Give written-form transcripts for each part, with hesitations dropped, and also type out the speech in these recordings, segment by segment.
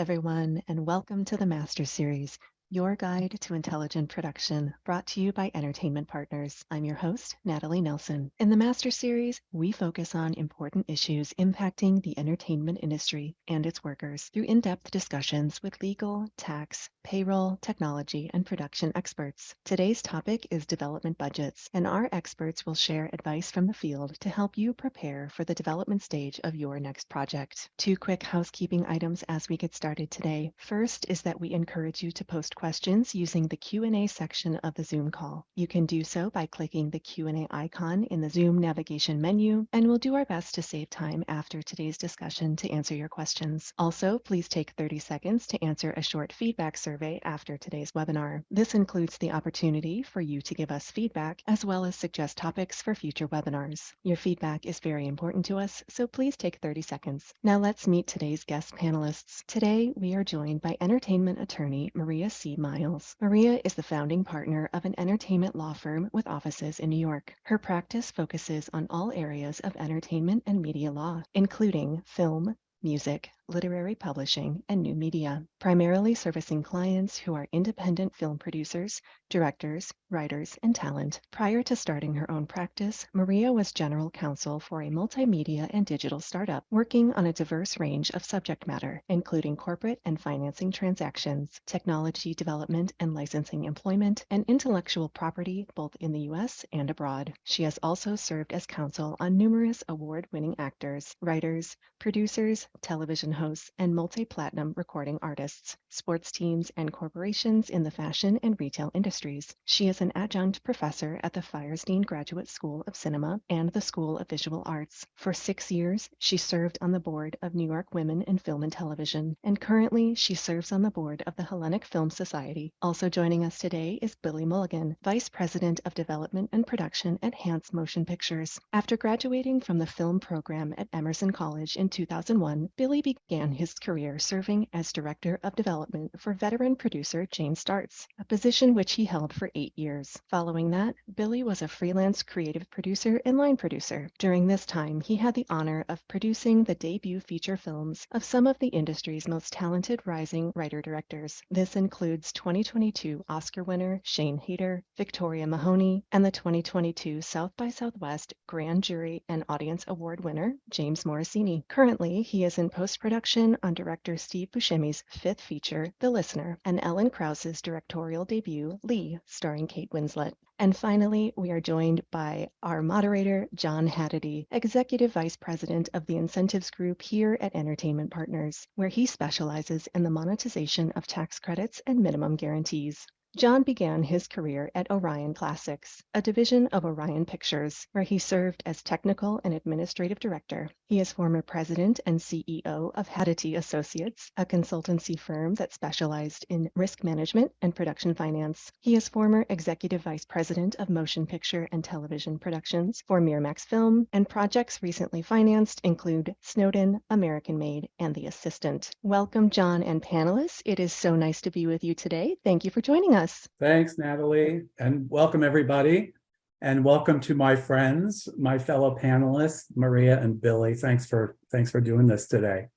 everyone, and welcome to the Master Series, your guide to intelligent production, brought to you by Entertainment Partners. I'm your host, Natalie Nelson. In the Master Series, we focus on important issues impacting the entertainment industry and its workers through in-depth discussions with legal, tax, payroll, technology, and production experts. Today's topic is development budgets, and our experts will share advice from the field to help you prepare for the development stage of your next project. Two quick housekeeping items as we get started today. First is that we encourage you to post questions using the Q&A section of the Zoom call. You can do so by clicking the Q&A icon in the Zoom navigation menu, and we'll do our best to save time after today's discussion to answer your questions. Also, please take 30 seconds to answer a short feedback survey after today's webinar. This includes the opportunity for you to give us feedback as well as suggest topics for future webinars. Your feedback is very important to us, so please take 30 seconds. Now let's meet today's guest panelists. Today, we are joined by entertainment attorney Maria C. Miles. Maria is the founding partner of an entertainment law firm with offices in New York. Her practice focuses on all areas of entertainment and media law, including film, music, literary publishing, and new media, primarily servicing clients who are independent film producers, directors, writers, and talent. Prior to starting her own practice, Maria was general counsel for a multimedia and digital startup, working on a diverse range of subject matter, including corporate and financing transactions, technology development and licensing employment, and intellectual property both in the U.S. and abroad. She has also served as counsel on numerous award-winning actors, writers, producers, television hosts, and multi-platinum recording artists, sports teams, and corporations in the fashion and retail industries. She is an adjunct professor at the Firestein Graduate School of Cinema and the School of Visual Arts. For 6 years, she served on the board of New York Women in Film and Television, and currently she serves on the board of the Hellenic Film Society. Also joining us today is Billy Mulligan, Vice President of Development and Production at Hantz Motion Pictures. After graduating from the film program at Emerson College in 2001, Billy began his career serving as Director of Development for veteran producer Jane Starts, a position which he held for 8 years. Following that, Billy was a freelance creative producer and line producer. During this time, he had the honor of producing the debut feature films of some of the industry's most talented rising writer-directors. This includes 2022 Oscar winner Shane Hader, Victoria Mahoney, and the 2022 South by Southwest Grand Jury and Audience Award winner James Morosini. Currently, he is in post-production on director Steve Buscemi's 5th feature, The Listener, and Ellen Krause's directorial debut, Lee, starring Kate Winslet. And finally, we are joined by our moderator, John Hadity, Executive Vice President of the Incentives Group here at Entertainment Partners, where he specializes in the monetization of tax credits and minimum guarantees. John began his career at Orion Classics, a division of Orion Pictures, where he served as technical and administrative director. He is former president and CEO of Hadity Associates, a consultancy firm that specialized in risk management and production finance. He is former executive vice president of motion picture and television productions for Miramax Film, and projects recently financed include Snowden, American Made, and The Assistant. Welcome, John and panelists. It is so nice to be with you today. Thank you for joining us. Thanks, Natalie, and welcome everybody. And welcome to my friends, my fellow panelists, Maria and Billy. Thanks for doing this today.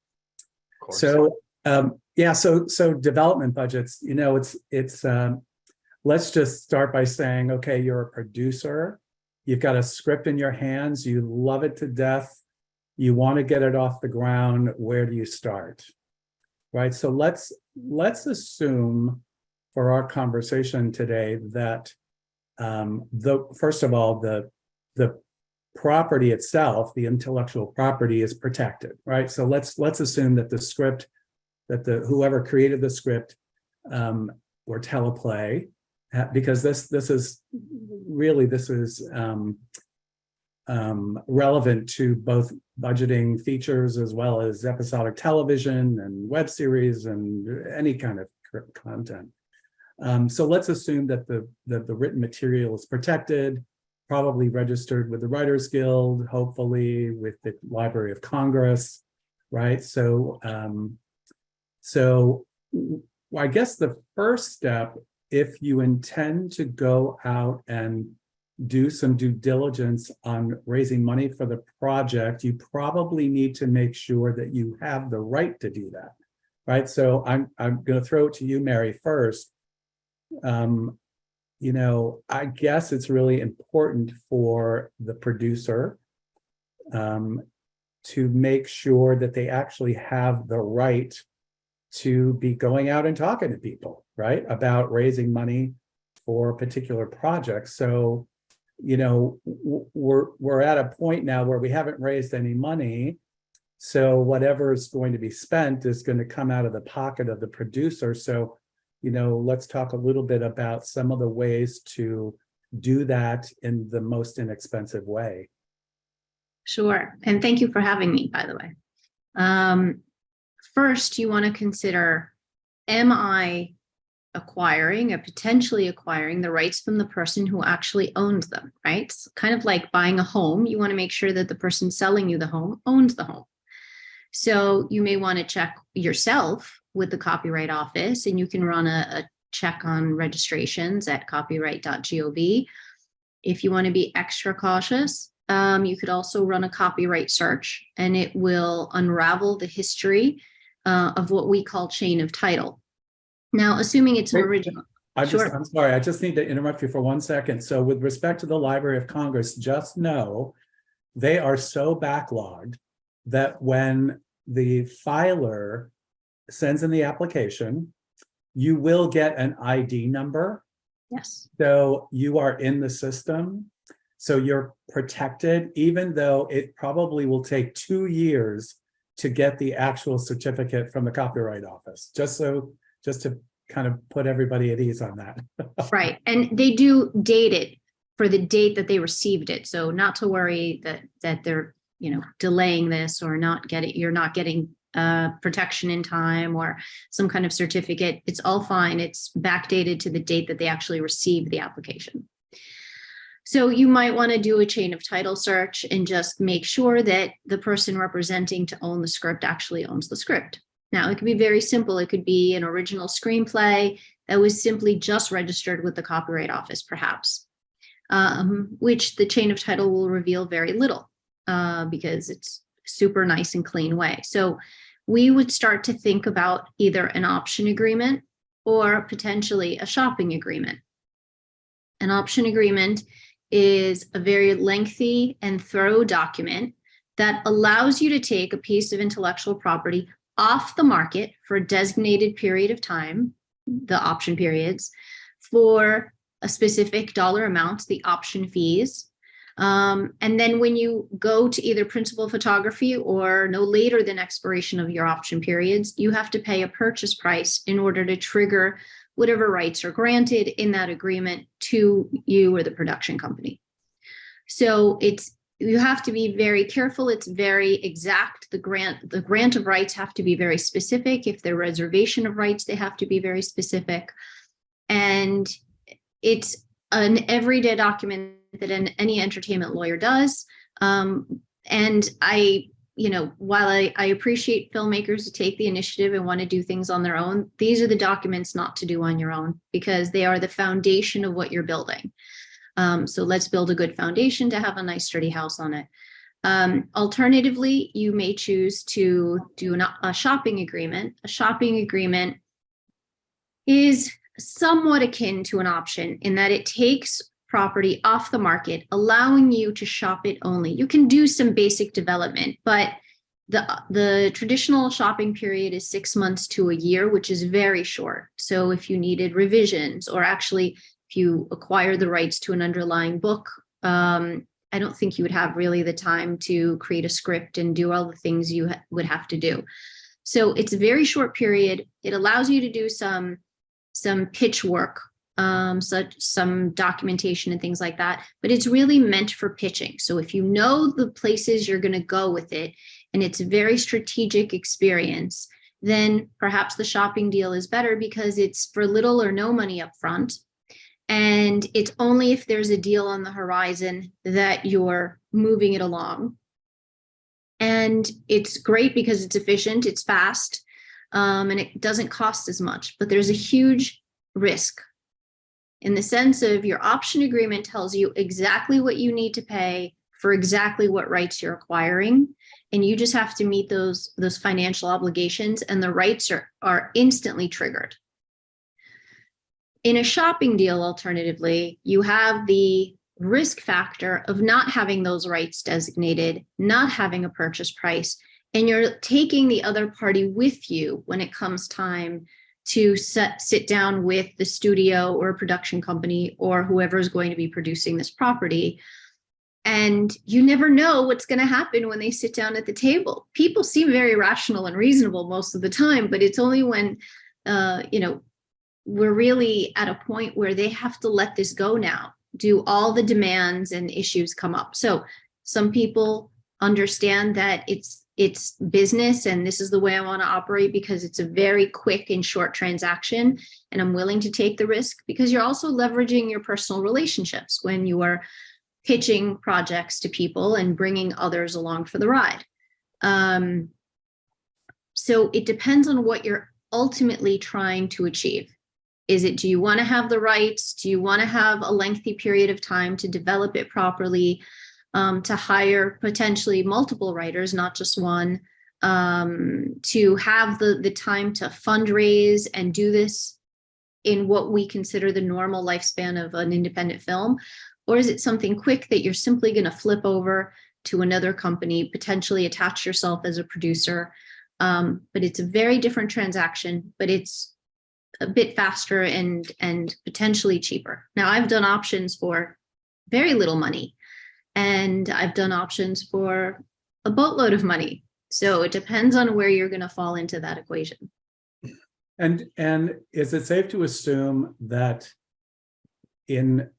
Of course. So development budgets, let's just start by saying, okay, you're a producer, you've got a script in your hands, you love it to death, you want to get it off the ground. Where do you start? Right? So let's assume for our conversation today that first of all, the property itself, the intellectual property, is protected, right? So let's assume that the script, that whoever created the script or teleplay, because this is relevant to both budgeting features as well as episodic television and web series and any kind of content. So let's assume that the written material is protected, probably registered with the Writers Guild, hopefully with the Library of Congress, right? So I guess the first step, if you intend to go out and do some due diligence on raising money for the project, you probably need to make sure that you have the right to do that, right? So I'm going to throw it to you, Mary, first. You know, I guess it's really important for the producer to make sure that they actually have the right to be going out and talking to people, right, about raising money for a particular project. So, you know, we're at a point now where we haven't raised any money. So whatever is going to be spent is going to come out of the pocket of the producer. So, you know, let's talk a little bit about some of the ways to do that in the most inexpensive way. Sure. And thank you for having me, by the way. First, you want to consider, am I potentially acquiring the rights from the person who actually owns them, right? It's kind of like buying a home. You want to make sure that the person selling you the home owns the home. So you may want to check yourself with the Copyright Office, and you can run a check on registrations at copyright.gov. If you want to be extra cautious, you could also run a copyright search, and it will unravel the history of what we call chain of title. Now, assuming it's an original. I'm sorry, I just need to interrupt you for 1 second. So with respect to the Library of Congress, just know they are so backlogged that when the filer sends in the application, you will get an ID number. Yes. So you are in the system. So you're protected, even though it probably will take 2 years to get the actual certificate from the Copyright Office. Just to kind of put everybody at ease on that. Right. And they do date it for the date that they received it. So not to worry that they're, you know, delaying this or you're not getting protection in time or some kind of certificate. It's all fine. It's backdated to the date that they actually received the application. So you might want to do a chain of title search and just make sure that the person representing to own the script actually owns the script. Now, it could be very simple. It could be an original screenplay that was simply just registered with the Copyright Office, perhaps, which the chain of title will reveal very little because it's super nice and clean way. So we would start to think about either an option agreement or potentially a shopping agreement. An option agreement is a very lengthy and thorough document that allows you to take a piece of intellectual property off the market for a designated period of time, the option periods, for a specific dollar amount, the option fees. And then when you go to either principal photography or no later than expiration of your option periods, you have to pay a purchase price in order to trigger whatever rights are granted in that agreement to you or the production company. So you have to be very careful. It's very exact. The grant of rights have to be very specific. If they're reservation of rights, they have to be very specific. And it's an everyday document that any entertainment lawyer does. And while I appreciate filmmakers to take the initiative and want to do things on their own, these are the documents not to do on your own because they are the foundation of what you're building. So let's build a good foundation to have a nice sturdy house on it. Alternatively, you may choose to do a shopping agreement. A shopping agreement is somewhat akin to an option in that it takes property off the market, allowing you to shop it only. You can do some basic development, but the traditional shopping period is 6 months to a year, which is very short. So if you needed revisions, or actually if you acquire the rights to an underlying book, I don't think you would have really the time to create a script and do all the things you would have to do. So it's a very short period. It allows you to do some pitch work, some documentation and things like that, but it's really meant for pitching. So if you know the places you're going to go with it, and it's a very strategic experience, then perhaps the shopping deal is better because it's for little or no money up front. And it's only if there's a deal on the horizon that you're moving it along. And it's great because it's efficient, it's fast, and it doesn't cost as much, but there's a huge risk in the sense of your option agreement tells you exactly what you need to pay for exactly what rights you're acquiring. And you just have to meet those financial obligations, and the rights are instantly triggered. In a shopping deal, alternatively, you have the risk factor of not having those rights designated, not having a purchase price, and you're taking the other party with you when it comes time to sit down with the studio or production company or whoever is going to be producing this property. And you never know what's going to happen when they sit down at the table. People seem very rational and reasonable most of the time, but it's only when, we're really at a point where they have to let this go now. Do all the demands and issues come up? So some people understand that it's business and this is the way I want to operate because it's a very quick and short transaction, and I'm willing to take the risk, because you're also leveraging your personal relationships when you are pitching projects to people and bringing others along for the ride. So it depends on what you're ultimately trying to achieve. Do you want to have the rights? Do you want to have a lengthy period of time to develop it properly, to hire potentially multiple writers, not just one, to have the time to fundraise and do this in what we consider the normal lifespan of an independent film? Or is it something quick that you're simply going to flip over to another company, potentially attach yourself as a producer? But it's a very different transaction, but it's a bit faster and potentially cheaper. Now, I've done options for very little money, and I've done options for a boatload of money. So it depends on where you're going to fall into that equation. And is it safe to assume that in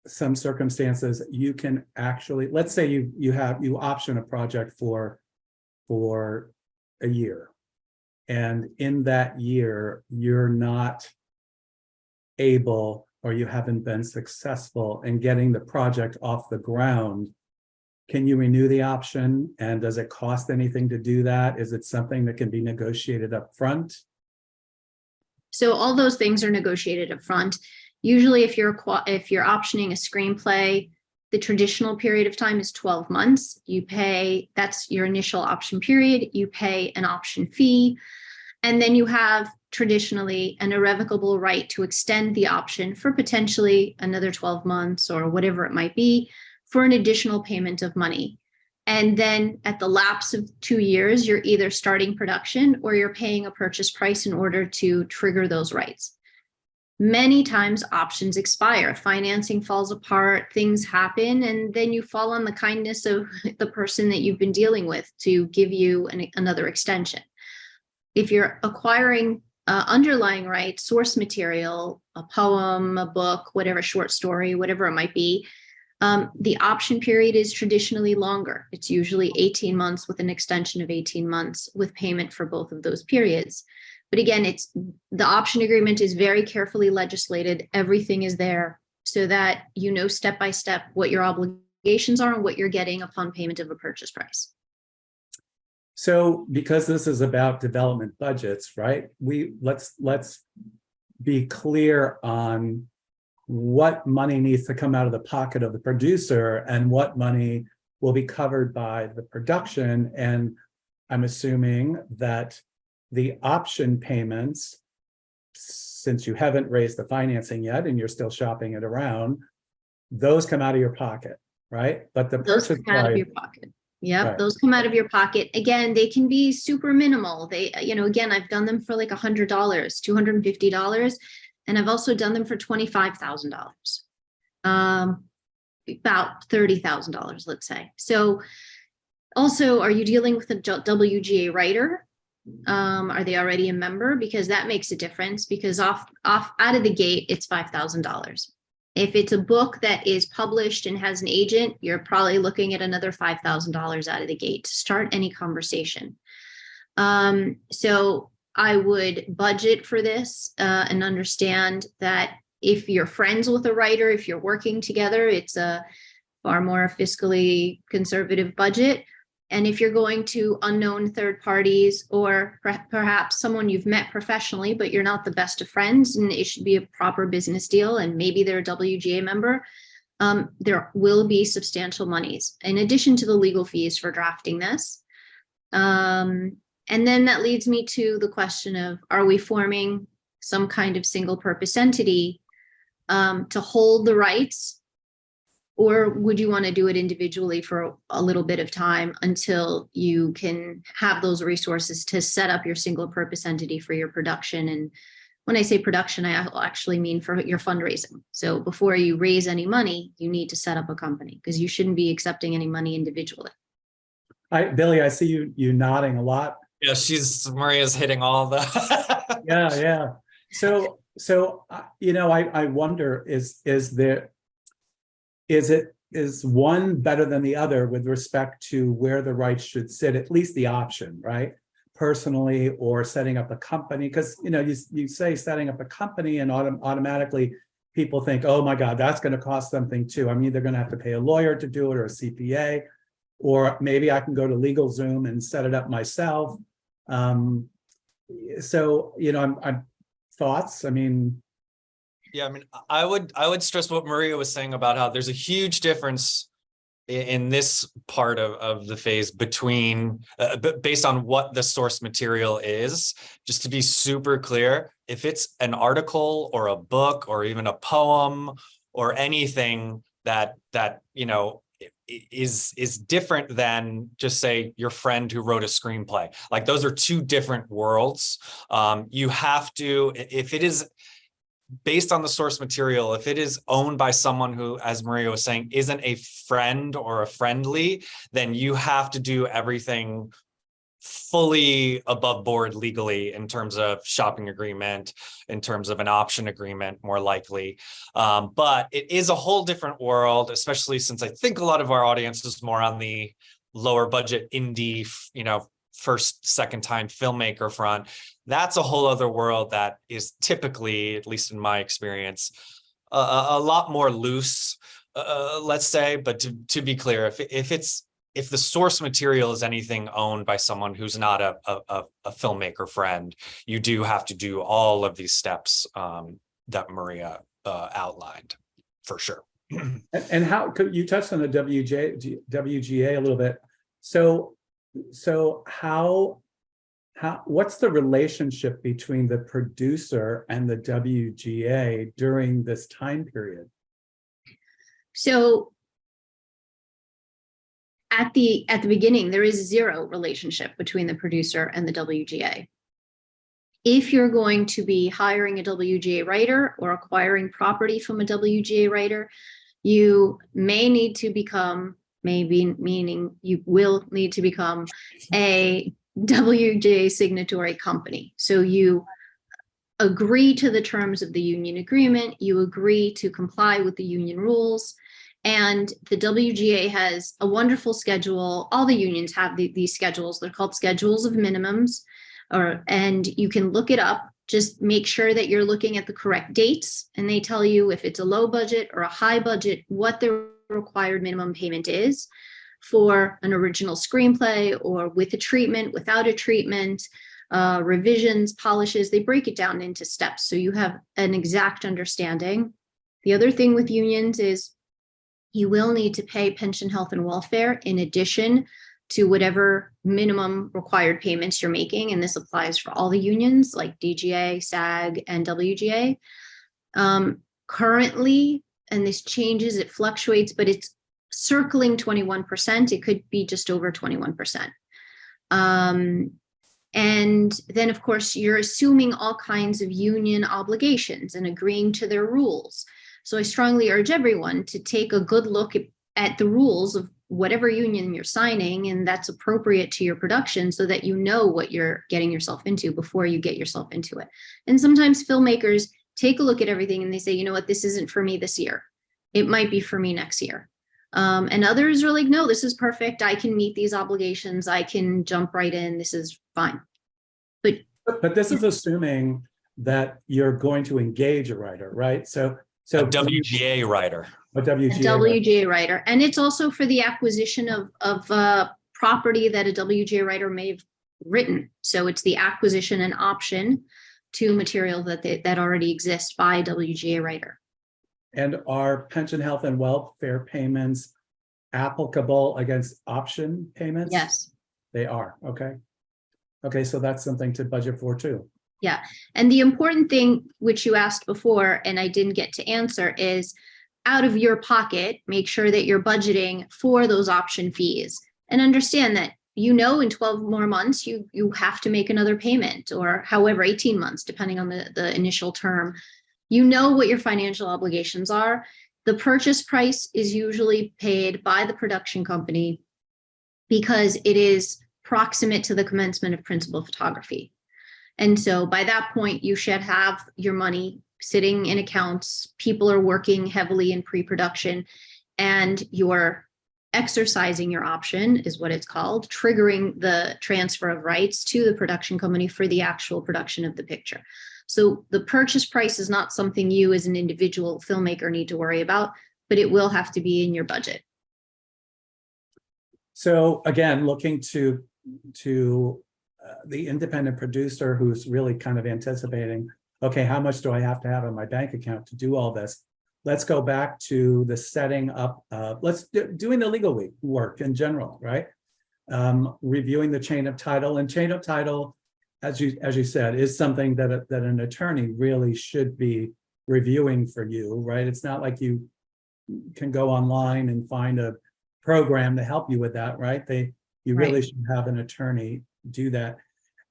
some circumstances you can actually, let's say you option a project for a year, and in that year you're not able, or you haven't been successful in getting the project off the ground, can you renew the option? And does it cost anything to do that? Is it something that can be negotiated up front? So all those things are negotiated up front. Usually if you're optioning a screenplay, the traditional period of time is 12 months. You pay, that's your initial option period. You pay an option fee, and then you have traditionally an irrevocable right to extend the option for potentially another 12 months or whatever it might be, for an additional payment of money. And then at the lapse of 2 years, you're either starting production or you're paying a purchase price in order to trigger those rights. Many times options expire, financing falls apart, things happen, and then you fall on the kindness of the person that you've been dealing with to give you another extension. If you're acquiring underlying rights, source material, a poem, a book, whatever, short story, whatever it might be, the option period is traditionally longer. It's usually 18 months with an extension of 18 months with payment for both of those periods. But again, the option agreement is very carefully legislated. Everything is there so that you know step by step what your obligations are and what you're getting upon payment of a purchase price. So because this is about development budgets, right? Let's be clear on what money needs to come out of the pocket of the producer and what money will be covered by the production. And I'm assuming that the option payments, since you haven't raised the financing yet and you're still shopping it around, those come out of your pocket, right? But the Those purchase come out of price, your pocket. Yep, right. Those come out of your pocket. Again, they can be super minimal. They, again, I've done them for like $100, $250, and I've also done them for $25,000, about $30,000, let's say. So also, are you dealing with a WGA writer? Are they already a member? Because that makes a difference, because off out of the gate, it's $5,000. If it's a book that is published and has an agent, you're probably looking at another $5,000 out of the gate to start any conversation. So I would budget for this and understand that if you're friends with a writer, if you're working together, it's a far more fiscally conservative budget. And if you're going to unknown third parties, or perhaps someone you've met professionally, but you're not the best of friends, and it should be a proper business deal, and maybe they're a WGA member, there will be substantial monies in addition to the legal fees for drafting this. And then that leads me to the question of, are we forming some kind of single purpose entity to hold the rights? Or would you want to do it individually for a little bit of time until you can have those resources to set up your single purpose entity for your production? And when I say production, I actually mean for your fundraising. So before you raise any money, you need to set up a company, because you shouldn't be accepting any money individually. Billy, I see you nodding a lot. Yeah, Maria's hitting all the. Yeah. So I wonder, is one better than the other with respect to where the rights should sit, at least the option, right? Personally, or setting up a company, because you say setting up a company and automatically people think, oh my God, that's going to cost something too. I'm either going to have to pay a lawyer to do it or a CPA, or maybe I can go to LegalZoom and set it up myself. I'm thoughts. Yeah, I would stress what Maria was saying about how there's a huge difference in this part of the phase between, based on what the source material is. Just to be super clear, if it's an article or a book or even a poem or anything that is different than just say your friend who wrote a screenplay. Like, those are two different worlds. You have to, if it is based on the source material, if it is owned by someone who, as Maria was saying, isn't a friend or a friendly, then you have to do everything fully above board legally in terms of shopping agreement, in terms of an option agreement, more likely. But it is a whole different world, especially since I think a lot of our audience is more on the lower budget indie, first, second time filmmaker front. That's a whole other world that is typically, at least in my experience, a lot more loose, let's say. But to be clear, if the source material is anything owned by someone who's not a filmmaker friend, you do have to do all of these steps that Maria outlined, for sure. And how could you touched on the WGA a little bit? So how what's the relationship between the producer and the WGA during this time period? So at the beginning, there is zero relationship between the producer and the WGA. If you're going to be hiring a WGA writer or acquiring property from a WGA writer, you may need to become, meaning you will need to become a WGA signatory company. So you agree to the terms of the union agreement, you agree to comply with the union rules, and the WGA has a wonderful schedule. All the unions have these schedules. They're called schedules of minimums, and you can look it up. Just make sure that you're looking at the correct dates, and they tell you if it's a low budget or a high budget, what the required minimum payment is for an original screenplay, or with a treatment, without a treatment, revisions, polishes. They break it down into steps so you have an exact understanding. The other thing with unions is you will need to pay pension, health, and welfare in addition to whatever minimum required payments you're making. And this applies for all the unions like DGA, SAG, and WGA. Currently, and this changes, it fluctuates, but it's circling 21%. It could be just over 21%. And then, of course, you're assuming all kinds of union obligations and agreeing to their rules. So I strongly urge everyone to take a good look at the rules of whatever union you're signing, and that's appropriate to your production, so that you know what you're getting yourself into before you get yourself into it. And sometimes filmmakers take a look at everything and they say, you know what, this isn't for me this year. It might be for me next year. And others are like, no, this is perfect. I can meet these obligations. I can jump right in. This is fine. But this is assuming that you're going to engage a writer, right? So a WGA writer. A WGA writer. And it's also for the acquisition of property that a WGA writer may have written. So it's the acquisition and option to material that already exists by a WGA writer. And are pension, health, and welfare payments applicable against option payments? Yes. They are, okay. Okay, so that's something to budget for too. Yeah. And the important thing, which you asked before, and I didn't get to answer, is out of your pocket, make sure that you're budgeting for those option fees and understand that, in 12 more months, you have to make another payment, or however, 18 months, depending on the initial term. What your financial obligations are. The purchase price is usually paid by the production company because it is proximate to the commencement of principal photography. And so by that point, you should have your money sitting in accounts. People are working heavily in pre-production, and you're exercising your option, is what it's called, triggering the transfer of rights to the production company for the actual production of the picture. So the purchase price is not something you as an individual filmmaker need to worry about, but it will have to be in your budget. So again, looking to the independent producer who's really kind of anticipating, okay, how much do I have to have in my bank account to do all this? Let's go back to the setting up, doing the legal work in general, right? Reviewing the chain of title, and chain of title, as you said, is something that an attorney really should be reviewing for you, right? It's not like you can go online and find a program to help you with that, right? You really should have an attorney do that.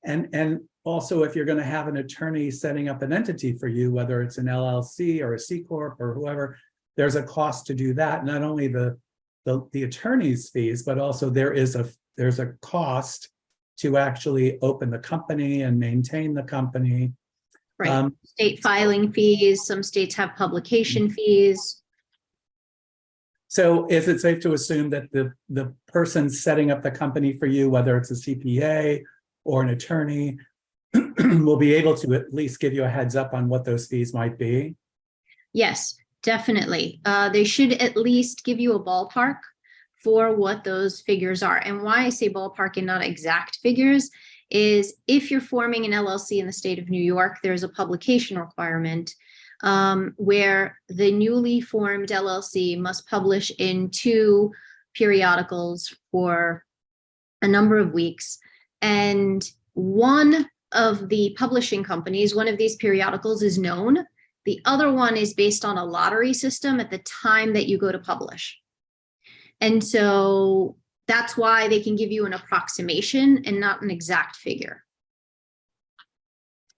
And also, if you're going to have an attorney setting up an entity for you, whether it's an LLC or a C Corp or whoever, there's a cost to do that. Not only the attorney's fees, but also there's a cost to actually open the company and maintain the company. Right. State filing fees. Some states have publication fees. So is it safe to assume that the person setting up the company for you, whether it's a CPA or an attorney, will be able to at least give you a heads up on what those fees might be? Yes, definitely. They should at least give you a ballpark for what those figures are. And why I say ballpark and not exact figures is if you're forming an LLC in the state of New York, there's a publication requirement where the newly formed LLC must publish in 2 periodicals for a number of weeks. And one of the publishing companies, one of these periodicals is known. The other one is based on a lottery system at the time that you go to publish. And so that's why they can give you an approximation and not an exact figure.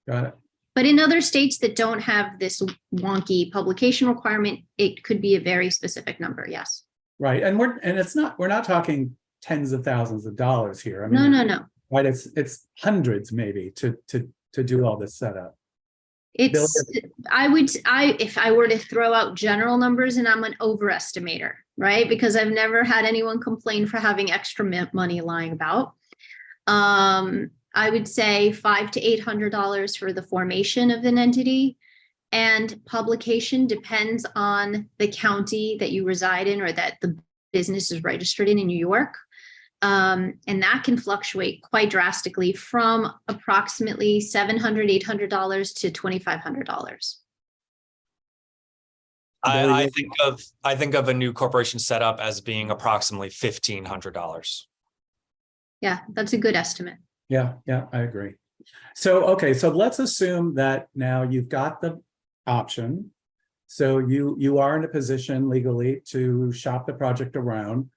Got it. But in other states that don't have this wonky publication requirement, it could be a very specific number. Yes. Right. And we're not talking tens of thousands of dollars here. I mean, No. Right. It's hundreds maybe to do all this setup. If I were to throw out general numbers, and I'm an overestimator, right? Because I've never had anyone complain for having extra money lying about. I would say $500 to $800 for the formation of an entity, and publication depends on the county that you reside in or that the business is registered in New York. And that can fluctuate quite drastically from approximately $700, $800 to $2,500. I think of a new corporation setup as being approximately $1,500. Yeah, that's a good estimate. Yeah, I agree. So, okay, so let's assume that now you've got the option. So you are in a position legally to shop the project around.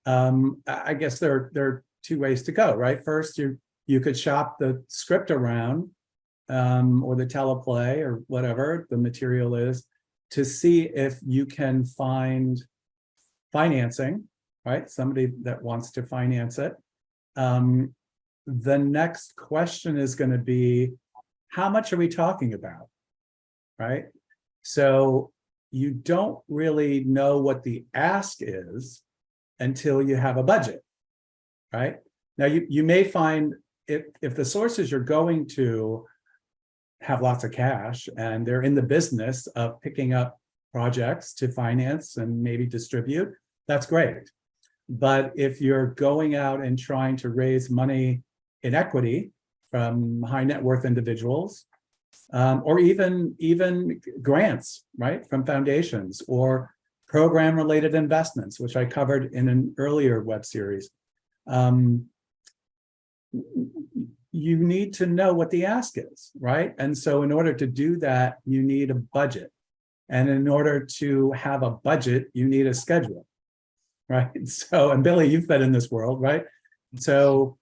I guess there are 2 ways to go, right? First, you could shop the script around or the teleplay or whatever the material is to see if you can find financing, right? Somebody that wants to finance it. The next question is going to be, how much are we talking about, right? So you don't really know what the ask is until you have a budget, right? Now, you may find if the sources you're going to have lots of cash and they're in the business of picking up projects to finance and maybe distribute, that's great. But if you're going out and trying to raise money in equity from high net worth individuals, or even grants, right, from foundations, or program-related investments, which I covered in an earlier web series. You need to know what the ask is, right? And so in order to do that, you need a budget. And in order to have a budget, you need a schedule, right? So, and Billy, you've been in this world, right? So,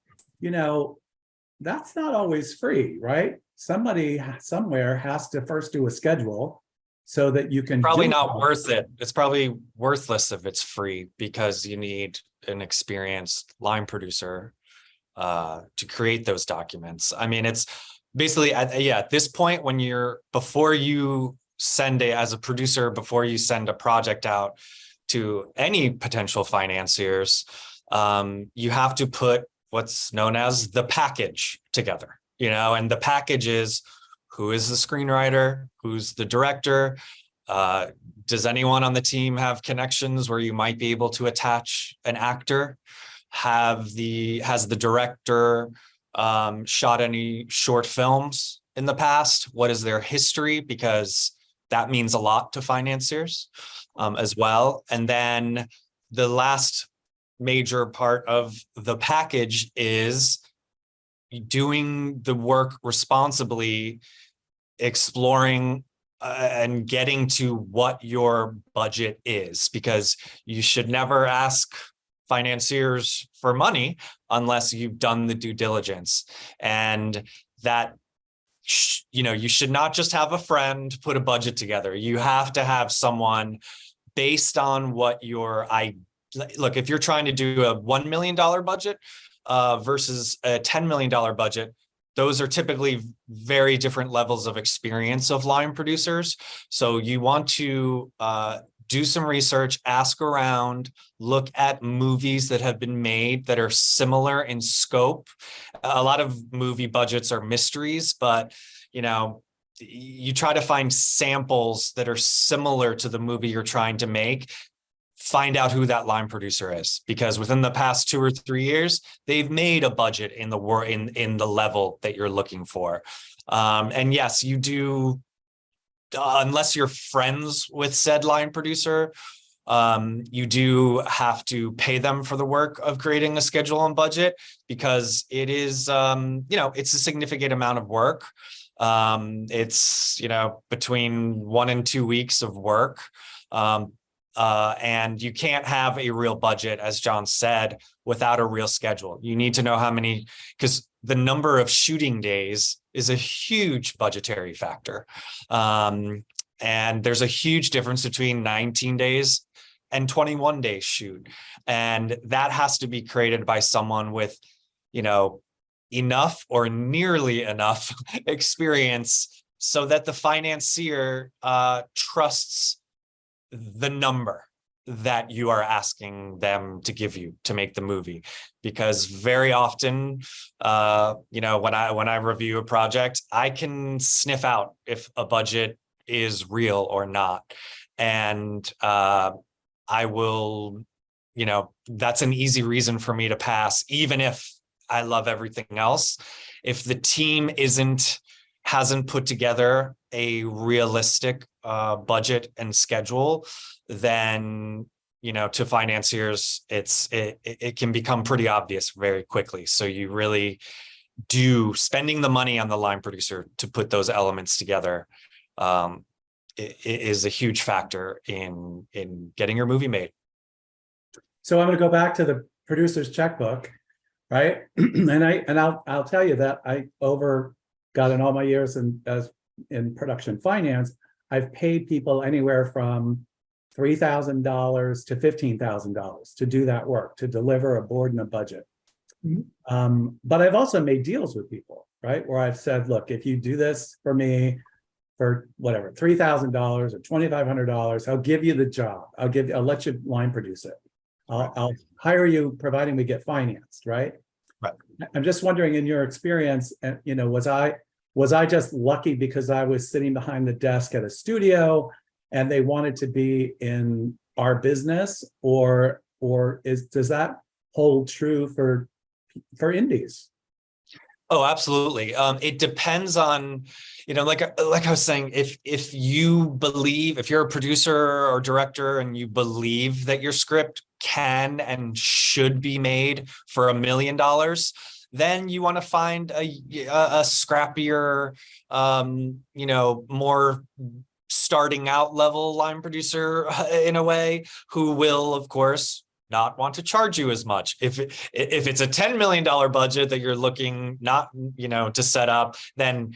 that's not always free, right? Somebody somewhere has to first do a schedule so that you can Probably do not worth it. It's probably worthless if it's free, because you need an experienced line producer to create those documents. I mean, it's basically at this point, when before you send as a producer, before you send a project out to any potential financiers, you have to put what's known as the package together, and the package is, who is the screenwriter, who's the director, does anyone on the team have connections where you might be able to attach an actor? Has the director shot any short films in the past? What is their history? Because that means a lot to financiers as well. And then the last major part of the package is doing the work responsibly, exploring and getting to what your budget is, because you should never ask financiers for money unless you've done the due diligence. And that, you should not just have a friend put a budget together. You have to have someone based on what look, if you're trying to do a $1 million budget versus a $10 million budget, those are typically very different levels of experience of line producers. So you want to do some research, ask around, look at movies that have been made that are similar in scope. A lot of movie budgets are mysteries, but you try to find samples that are similar to the movie you're trying to make. Find out who that line producer is, because within the past 2 or 3 years, they've made a budget in the level that you're looking for. And yes, you do, unless you're friends with said line producer, you do have to pay them for the work of creating a schedule and budget, because it is, it's a significant amount of work. It's, between 1 and 2 weeks of work. And you can't have a real budget, as John said, without a real schedule. You need to know how many, because the number of shooting days is a huge budgetary factor. And there's a huge difference between 19 days and 21 days shoot. And that has to be created by someone with, enough or nearly enough experience so that the financier trusts the number that you are asking them to give you to make the movie. Because very often, when I review a project, I can sniff out if a budget is real or not. And I will, that's an easy reason for me to pass, even if I love everything else. If the team hasn't put together a realistic budget and schedule, then to financiers it can become pretty obvious very quickly. So you really do, spending the money on the line producer to put those elements together is a huge factor in getting your movie made. So I'm going to go back to the producer's checkbook, right? and I'll tell you that got in all my years in production finance, I've paid people anywhere from $3,000 to $15,000 to do that work, to deliver a board and a budget. Mm-hmm. But I've also made deals with people, right, where I've said, look, if you do this for me for whatever, $3,000 or $2,500, I'll give you the job. I'll let you line produce it. I'll hire you, providing we get financed, right? Right. I'm just wondering, in your experience, was I just lucky because I was sitting behind the desk at a studio and they wanted to be in our business, or does that hold true for indies? Oh, absolutely. It depends on, like I was saying, if you believe, if you're a producer or director and you believe that your script can and should be made for $1 million, then you want to find a scrappier, more starting out level line producer in a way, who will, of course, not want to charge you as much. If it's a $10 million budget that you're looking not, to set up, then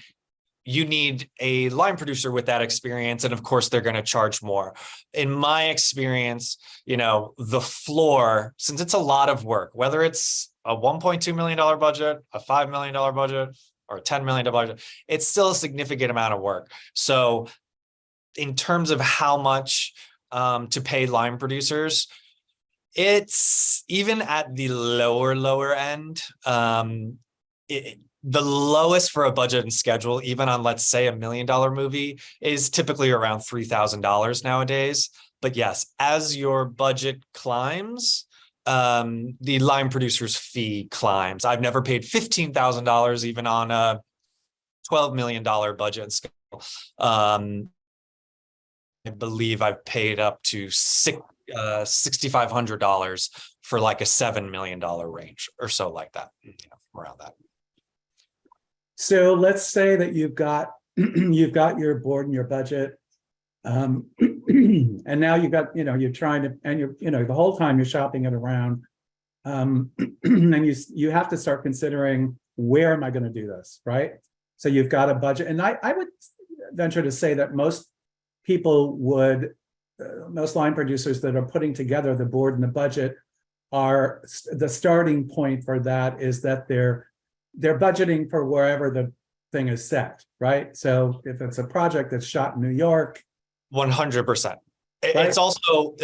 you need a line producer with that experience. And of course, they're going to charge more. In my experience, the floor, since it's a lot of work, whether it's a $1.2 million budget, a $5 million budget, or a $10 million budget, it's still a significant amount of work. So in terms of how much to pay line producers, it's even at the lower end. The lowest for a budget and schedule, even on, let's say, $1 million movie, is typically around $3,000 nowadays. But yes, as your budget climbs, the line producer's fee climbs. I've never paid $15,000 even on a $12 million budget and schedule. I believe I've paid up to $6,500 for like a $7 million range or so, like that, around that. So let's say that you've got your board and your budget, and now you've got, you're trying to, and you're, the whole time you're shopping it around, and you have to start considering, where am I going to do this, right? So you've got a budget, and I would venture to say that most people would, most line producers that are putting together the board and the budget, are the starting point for that is that they're budgeting for wherever the thing is set, right? So if it's a project that's shot in New York, 100%. Right? It's also,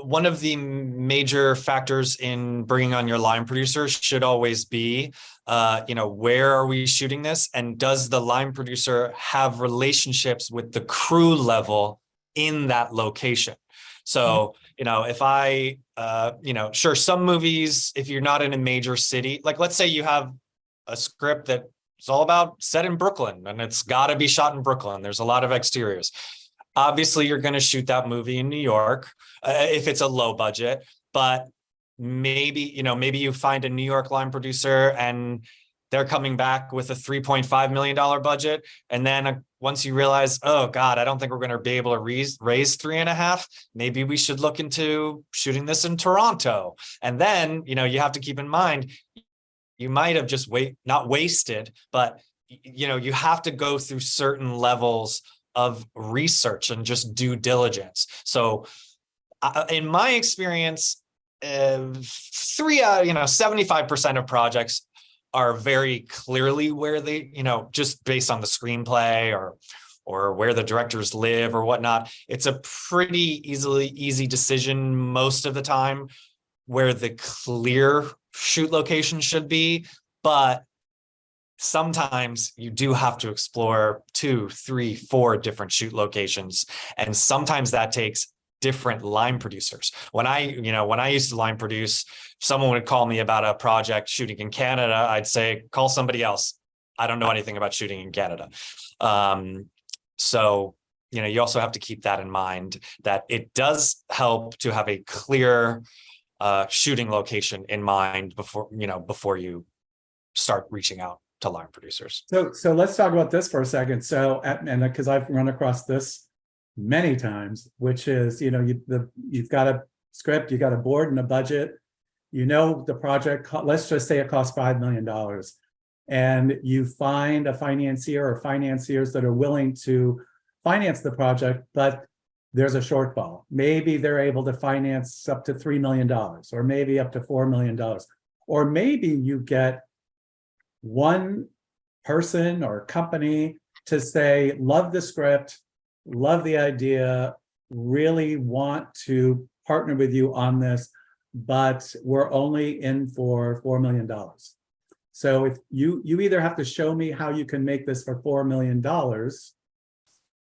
one of the major factors in bringing on your line producers should always be, where are we shooting this? And does the line producer have relationships with the crew level in that location? So, if I, sure, some movies, if you're not in a major city, like let's say you have a script that is all about set in Brooklyn and it's got to be shot in Brooklyn. There's a lot of exteriors. Obviously, you're going to shoot that movie in New York if it's a low budget, but maybe you find a New York line producer and they're coming back with a $3.5 million budget. And then once you realize, oh God, I don't think we're going to be able to raise 3.5, maybe we should look into shooting this in Toronto. And then, you have to keep in mind, you might have just not wasted, but you have to go through certain levels of research and just due diligence. So in my experience, 75% of projects are very clearly where they, just based on the screenplay or where the directors live or whatnot. It's a pretty easy decision most of the time where the clear shoot location should be, but sometimes you do have to explore 2, 3, 4 different shoot locations. And sometimes that takes different line producers. When I used to line produce, someone would call me about a project shooting in Canada, I'd say, call somebody else. I don't know anything about shooting in Canada. So, you also have to keep that in mind, that it does help to have a clear shooting location in mind before you start reaching out to line producers. So let's talk about this for a second. So, and because I've run across this many times, which is, you've got a script, you got a board and a budget, the project, let's just say it costs $5 million. And you find a financier or financiers that are willing to finance the project, but there's a shortfall. Maybe they're able to finance up to $3 million, or maybe up to $4 million. Or maybe you get one person or company to say, love the script, love the idea, really want to partner with you on this, but we're only in for $4 million. So if you either have to show me how you can make this for $4 million,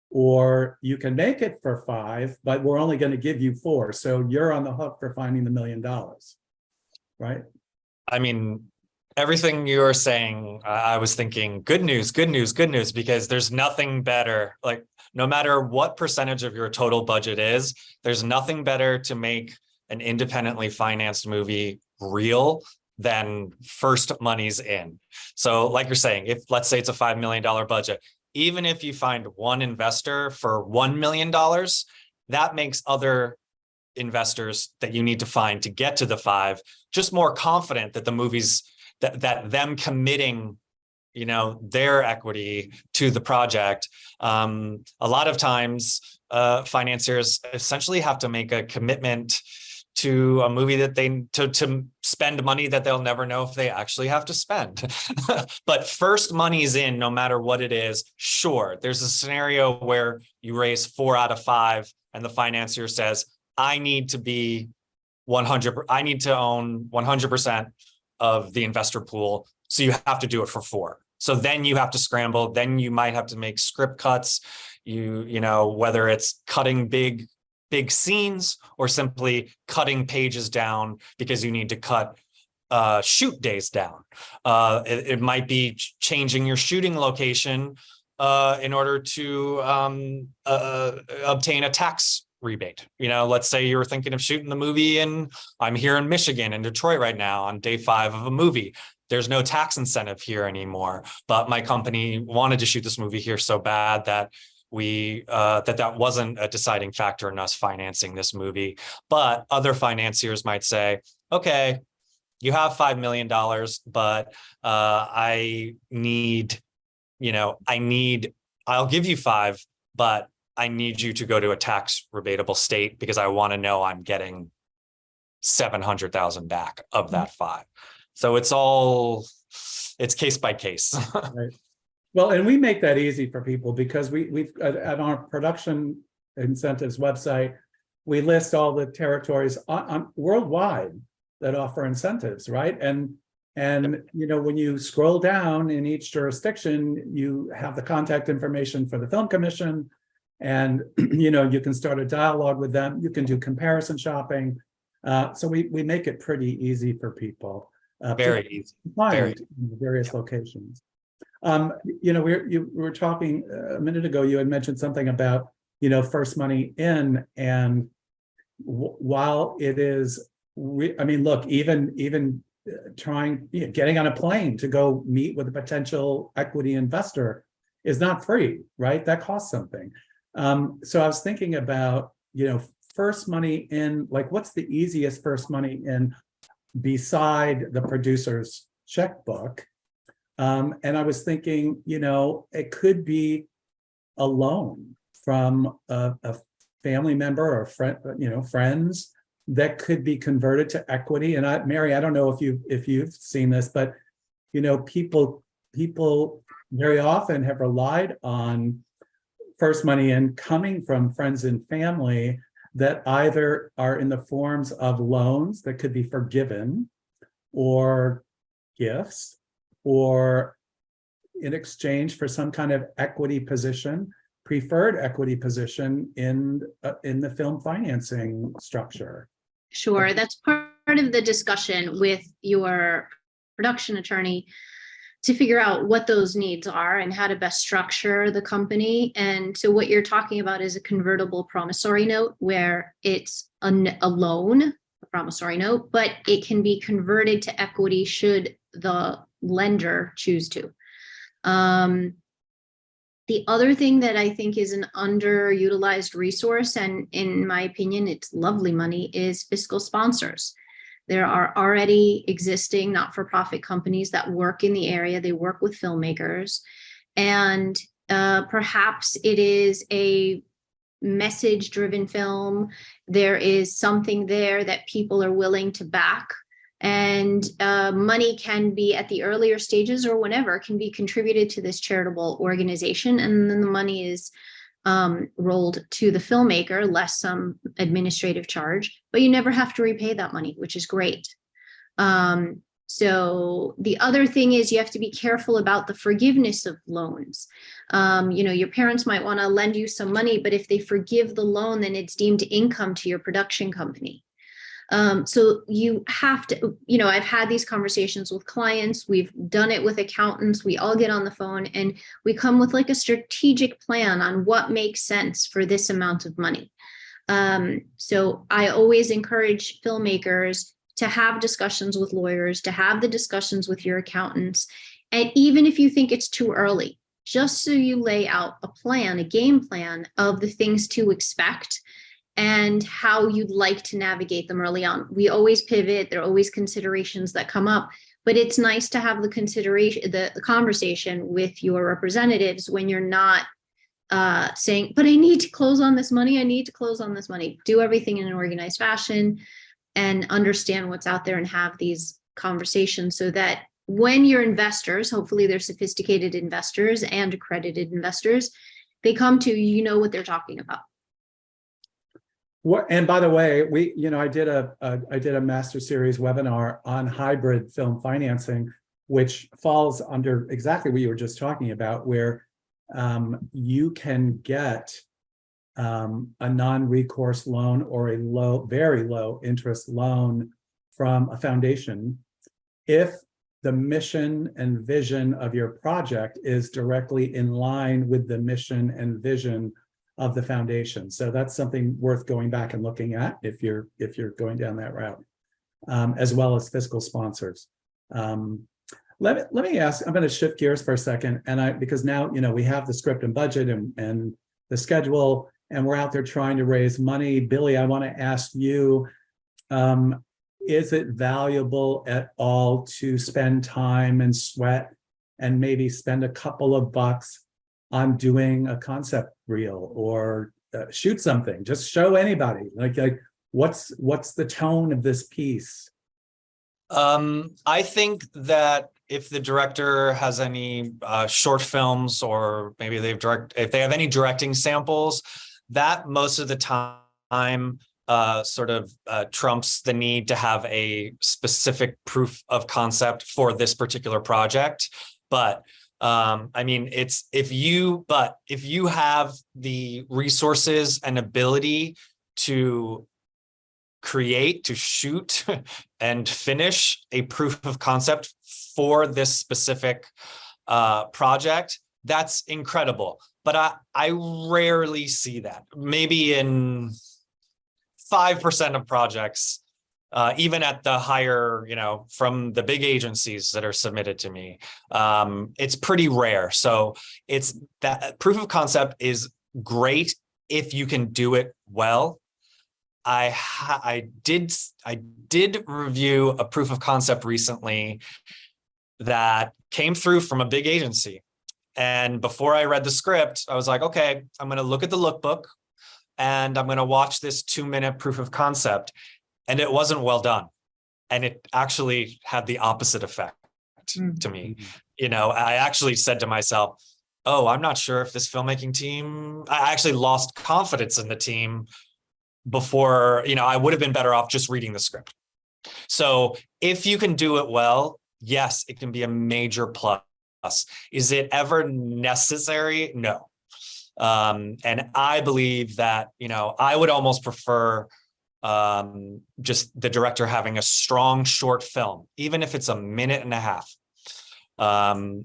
or you can make it for 5, but we're only going to give you 4. So you're on the hook for finding the $1 million, right? I mean, Everything you're saying, I was thinking good news, good news, good news, because there's nothing better. Like, no matter what percentage of your total budget is, there's nothing better to make an independently financed movie real than first money's in. So like you're saying, if let's say it's a $5 million budget, even if you find one investor for $1 million, that makes other investors that you need to find to get to the 5 just more confident that the movie's that them committing, you know, their equity to the project. A lot of times financiers essentially have to make a commitment to a movie that they to spend money that they'll never know if they actually have to spend. But first money's in, no matter what it is. Sure, there's a scenario where you raise 4 out of 5 and the financier says, I need to be 100, I need to own 100% of the investor pool. So you have to do it for 4. So then you have to scramble. Then you might have to make script cuts. You know, whether it's cutting big scenes or simply cutting pages down because you need to cut shoot days down. It might be changing your shooting location in order to obtain a tax rebate. You know, let's say you were thinking of shooting the movie and I'm here in Michigan, in Detroit right now on day 5 of a movie. There's no tax incentive here anymore, but my company wanted to shoot this movie here so bad that we that wasn't a deciding factor in us financing this movie. But other financiers might say, okay, you have $5 million, but I need, you know, I'll give you 5, but I need you to go to a tax rebatable state because I want to know I'm getting 700,000 back of that 5. So it's case by case. Right. Well, and we make that easy for people because we've at our production incentives website, we list all the territories on worldwide that offer incentives, right? And you know, when you scroll down in each jurisdiction, you have the contact information for the film commission, and you know, you can start a dialogue with them. You can do comparison shopping. So we make it pretty easy for people. Very easy. Find in various locations. You know, we were talking a minute ago. You had mentioned something about, you know, first money in, and while it is, I mean, look, even trying, you know, getting on a plane to go meet with a potential equity investor is not free, right? That costs something. So I was thinking about, you know, first money in, like, what's the easiest first money in beside the producer's checkbook? And I was thinking, you know, it could be a loan from a family member or friend, you know, friends that could be converted to equity. And Mary, I don't know if you've seen this, but you know, people very often have relied on first money in coming from friends and family that either are in the forms of loans that could be forgiven, or gifts, or in exchange for some kind of equity position, preferred equity position in the film financing structure. Sure, that's part of the discussion with your production attorney to figure out what those needs are and how to best structure the company. And so what you're talking about is a convertible promissory note, where it's a loan, a promissory note, but it can be converted to equity should the lender choose to. The other thing that I think is an underutilized resource, and in my opinion, it's lovely money, is fiscal sponsors. There are already existing not-for-profit companies that work in the area. They work with filmmakers, and perhaps it is a message-driven film. There is something there that people are willing to back, and money can be at the earlier stages or whenever can be contributed to this charitable organization, and then the money is rolled to the filmmaker, less some administrative charge, but you never have to repay that money, which is great. So the other thing is you have to be careful about the forgiveness of loans. You know, your parents might want to lend you some money, but if they forgive the loan, then it's deemed income to your production company. So you have to, you know, I've had these conversations with clients. We've done it with accountants. We all get on the phone and we come with like a strategic plan on what makes sense for this amount of money. So I always encourage filmmakers to have discussions with lawyers, to have the discussions with your accountants. And even if you think it's too early, just so you lay out a plan, a game plan of the things to expect and how you'd like to navigate them early on. We always pivot. There are always considerations that come up, but it's nice to have the consideration, the conversation with your representatives when you're not saying, but I need to close on this money. I need to close on this money. Do everything in an organized fashion and understand what's out there and have these conversations so that when your investors, hopefully they're sophisticated investors and accredited investors, they come to you, you know what they're talking about. What, and by the way, I did a master series webinar on hybrid film financing, which falls under exactly what you were just talking about, where you can get a non-recourse loan or a very low interest loan from a foundation if the mission and vision of your project is directly in line with the mission and vision of the foundation. So that's something worth going back and looking at if you're going down that route, as well as fiscal sponsors. Let me ask, I'm going to shift gears for a second, and because now we have the script and budget and the schedule, and we're out there trying to raise money. Billy, I want to ask you, is it valuable at all to spend time and sweat and maybe spend a couple of bucks on doing a concept reel or shoot something? Just show anybody like what's the tone of this piece? I think that if the director has any short films, or maybe if they have any directing samples, that most of the time trumps the need to have a specific proof of concept for this particular project. But I mean, if you have the resources and ability to create, to shoot, and finish a proof of concept for this specific project, that's incredible. But I rarely see that. Maybe in 5% of projects, even at the higher, from the big agencies that are submitted to me, it's pretty rare. So it's that proof of concept is great if you can do it well. I did review a proof of concept recently that came through from a big agency. And before I read the script, I was like, okay, I'm going to look at the lookbook and I'm going to watch this 2-minute proof of concept. And it wasn't well done. And it actually had the opposite effect to me. I actually said to myself, oh, I'm not sure if this filmmaking team, I actually lost confidence in the team before, I would have been better off just reading the script. So if you can do it well, yes, it can be a major plus. Is it ever necessary? No. And I believe that, I would almost prefer just the director having a strong short film, even if it's a 1.5 minutes,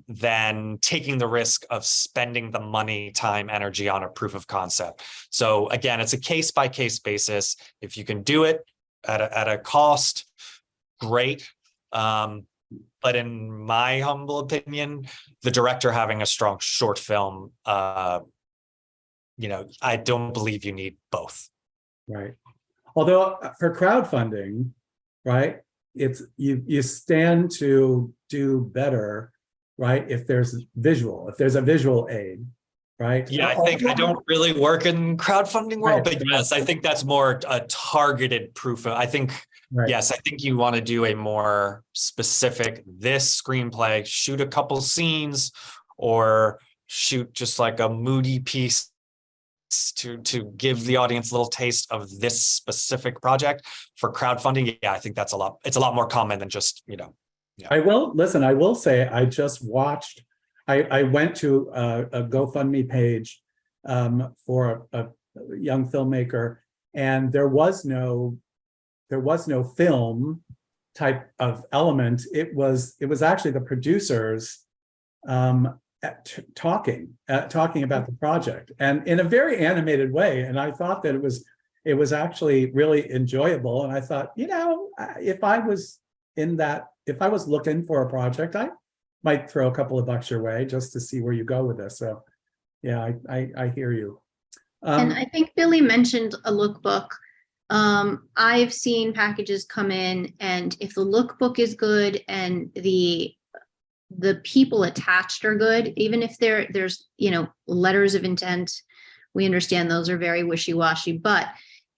than taking the risk of spending the money, time, energy on a proof of concept. So again, it's a case-by-case basis. If you can do it at a cost, great. But in my humble opinion, the director having a strong short film, I don't believe you need both. Right. Although for crowdfunding, right, it's you stand to do better, right, if there's a visual aid, right? Yeah, I don't really work in crowdfunding world, but yes, I think that's more a targeted proof. Yes, I think you want to do a more specific, this screenplay, shoot a couple scenes or shoot just like a moody piece to give the audience a little taste of this specific project. For crowdfunding, yeah, I think it's a lot more common than just, Yeah. I will say I just watched, I went to a GoFundMe page for a young filmmaker, and there was no there was no film type of element. It was actually the producers talking about the project, and in a very animated way. And I thought that it was actually really enjoyable. And I thought, if I was looking for a project, I might throw a couple of bucks your way just to see where you go with this. So yeah, I hear you. And I think Billy mentioned a lookbook. I've seen packages come in, and if the lookbook is good and the people attached are good, even if there's letters of intent, we understand those are very wishy-washy. But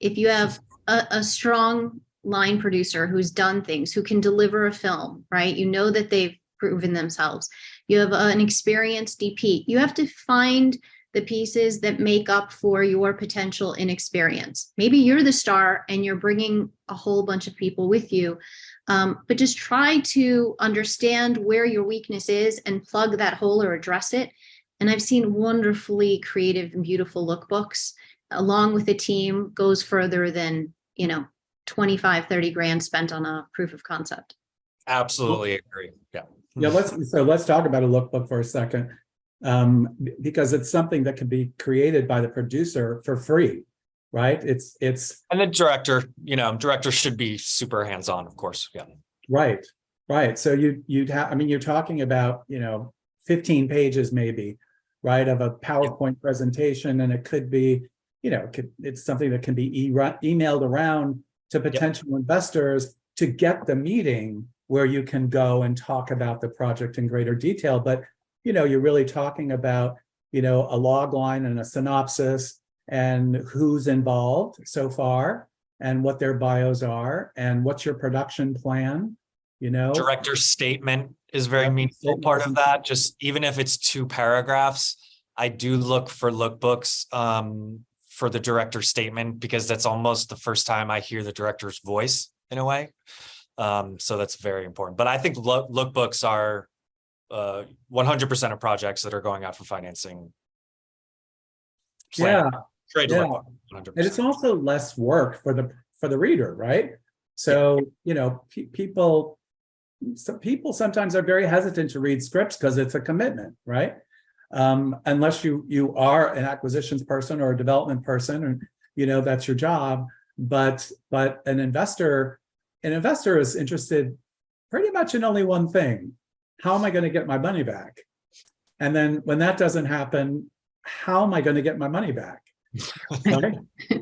if you have a strong line producer who's done things, who can deliver a film, right? That they've proven themselves. You have an experienced DP. You have to find the pieces that make up for your potential inexperience. Maybe you're the star and you're bringing a whole bunch of people with you, but just try to understand where your weakness is and plug that hole or address it. And I've seen wonderfully creative and beautiful lookbooks along with a team goes further than, 25, 30 grand spent on a proof of concept. Absolutely agree. Yeah. Yeah, let's talk about a lookbook for a second. Because it's something that can be created by the producer for free, right? It's and the director should be super hands-on, of course. Yeah. Right. So you'd have, you're talking about 15 pages maybe, right, of a PowerPoint presentation, and it could be it's something that can be emailed around to potential investors to get the meeting where you can go and talk about the project in greater detail. But you're really talking about, a log line and a synopsis and who's involved so far and what their bios are and what's your production plan, Director's statement is very meaningful part of that. Just even if it's 2 paragraphs, I do look for lookbooks for the director's statement, because that's almost the first time I hear the director's voice in a way. So that's very important. But I think lookbooks are 100% of projects that are going out for financing. Yeah. And it's also less work for the reader, right? So people sometimes are very hesitant to read scripts because it's a commitment, right? Unless you are an acquisitions person or a development person, and that's your job. But an investor is interested pretty much in only one thing: how am I going to get my money back? And then when that doesn't happen, how am I going to get my money back? Right?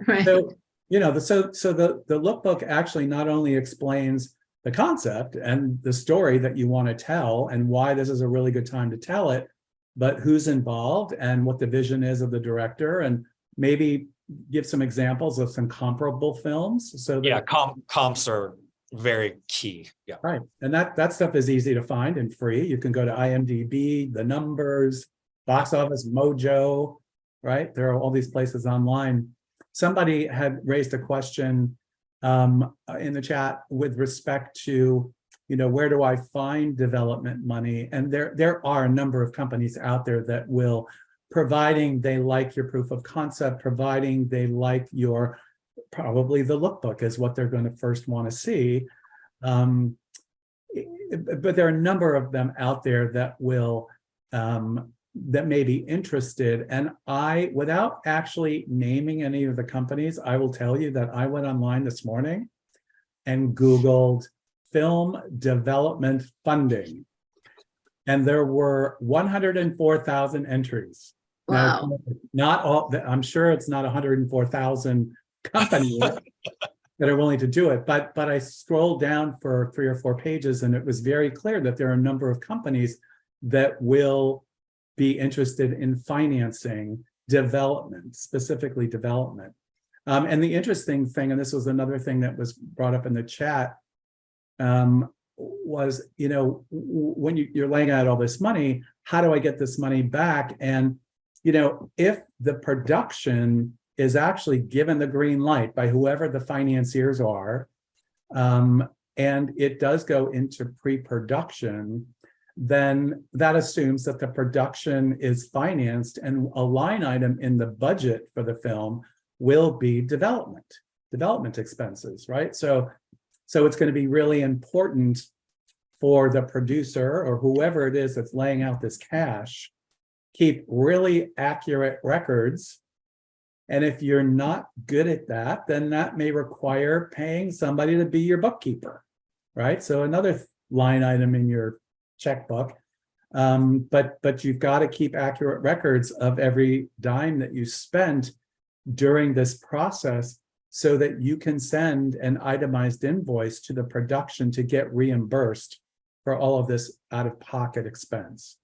Right. So the lookbook actually not only explains the concept and the story that you want to tell and why this is a really good time to tell it, but who's involved and what the vision is of the director, and maybe give some examples of some comparable films. So that, comps are very key. Yeah. Right. And that stuff is easy to find and free. You can go to IMDb, the numbers, Box Office Mojo, right? There are all these places online. Somebody had raised a question in the chat with respect to, where do I find development money? And there are a number of companies out there that will, providing they like your proof of concept, providing they like probably the lookbook is what they're going to first want to see. But there are a number of them out there that will, that may be interested. And without actually naming any of the companies, I will tell you that I went online this morning and Googled film development funding, and there were 104,000 entries. Wow. Now, not all, I'm sure it's not 104,000 companies that are willing to do it, but I scrolled down for 3 or 4 pages, and it was very clear that there are a number of companies that will be interested in financing development, specifically development. And the interesting thing, and this was another thing that was brought up in the chat, was, when you're laying out all this money, how do I get this money back? And, if the production is actually given the green light by whoever the financiers are, and it does go into pre-production, then that assumes that the production is financed, and a line item in the budget for the film will be development expenses, right? So So it's going to be really important for the producer or whoever it is that's laying out this cash, keep really accurate records. And if you're not good at that, then that may require paying somebody to be your bookkeeper, right? So another line item in your checkbook. But you've got to keep accurate records of every dime that you spent during this process so that you can send an itemized invoice to the production to get reimbursed for all of this out-of-pocket expense.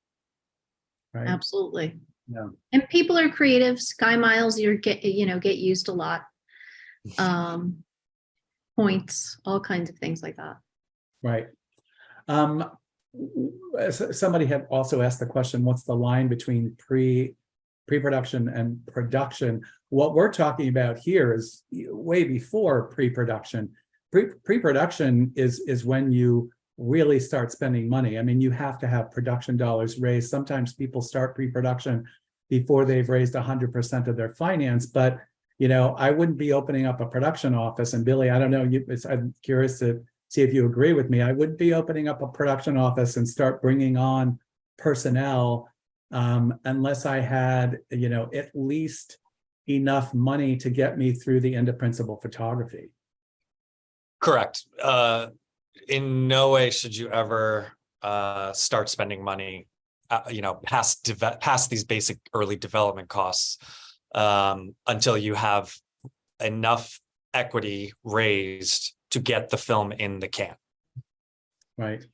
Right? Absolutely. Yeah. And people are creative. Sky miles get used a lot. Points, all kinds of things like that. Right. Somebody had also asked the question, what's the line between pre-production and production? What we're talking about here is way before pre-production. Pre-production is when you really start spending money. I mean, you have to have production dollars raised. Sometimes people start pre-production before they've raised 100% of their finance, but I wouldn't be opening up a production office. And Billy, I don't know, I'm curious to see if you agree with me. I wouldn't be opening up a production office and start bringing on personnel unless I had, at least enough money to get me through the end of principal photography. Correct. In no way should you ever start spending money, past these basic early development costs until you have enough equity raised to get the film in the can. Right.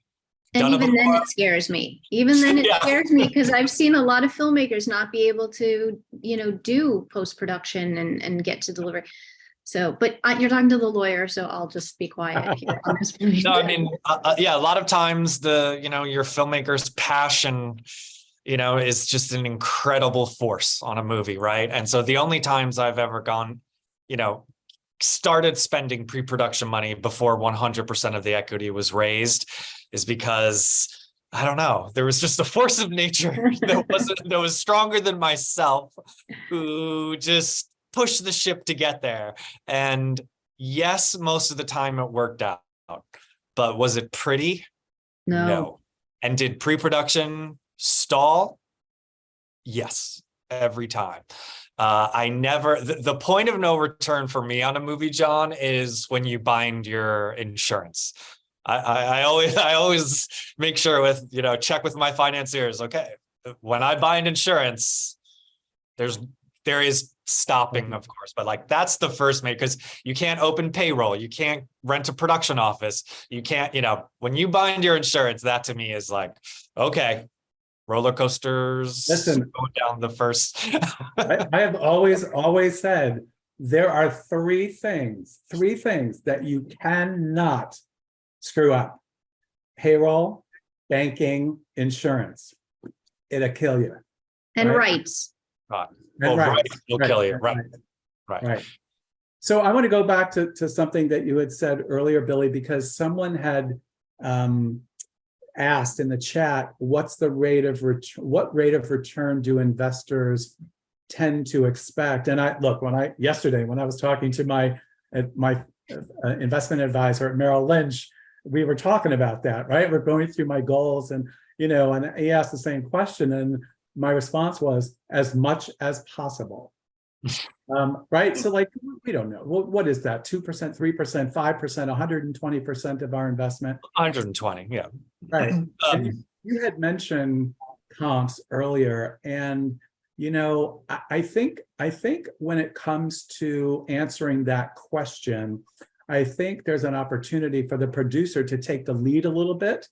And even then it scares me. Even then it scares me because I've seen a lot of filmmakers not be able to, do post-production and get to delivery. So, but you're talking to the lawyer, so I'll just be quiet here on this point. No, I mean, a lot of times your filmmaker's passion, is just an incredible force on a movie, right? And so the only times I've ever gone, started spending pre-production money before 100% of the equity was raised is because, I don't know, there was just a force of nature that was stronger than myself who just pushed the ship to get there. And yes, most of the time it worked out, but was it pretty? No. And did pre-production stall? Yes, every time. The point of no return for me on a movie, John, is when you bind your insurance. I always make sure check with my financiers. Okay, when I bind insurance, there is stopping, of course, but that's the first mate, because you can't open payroll, you can't rent a production office, you can't, when you bind your insurance, that to me is okay, roller coasters. Listen, going down the first. I have always said there are three things that you cannot screw up: payroll, banking, insurance. It'll kill you. And right? rights. Right. Will kill you. Right. So I want to go back to something that you had said earlier, Billy, because someone had asked in the chat, what rate of return do investors tend to expect? And yesterday when I was talking to my investment advisor at Merrill Lynch, we were talking about that, right? We're going through my goals, and and he asked the same question, and my response was as much as possible. Right. So we don't know. What is that? 2%, 3%, 5%, 120% of our investment? 120. Yeah. Right. And you had mentioned comps earlier. And, I think when it comes to answering that question, I think there's an opportunity for the producer to take the lead a little bit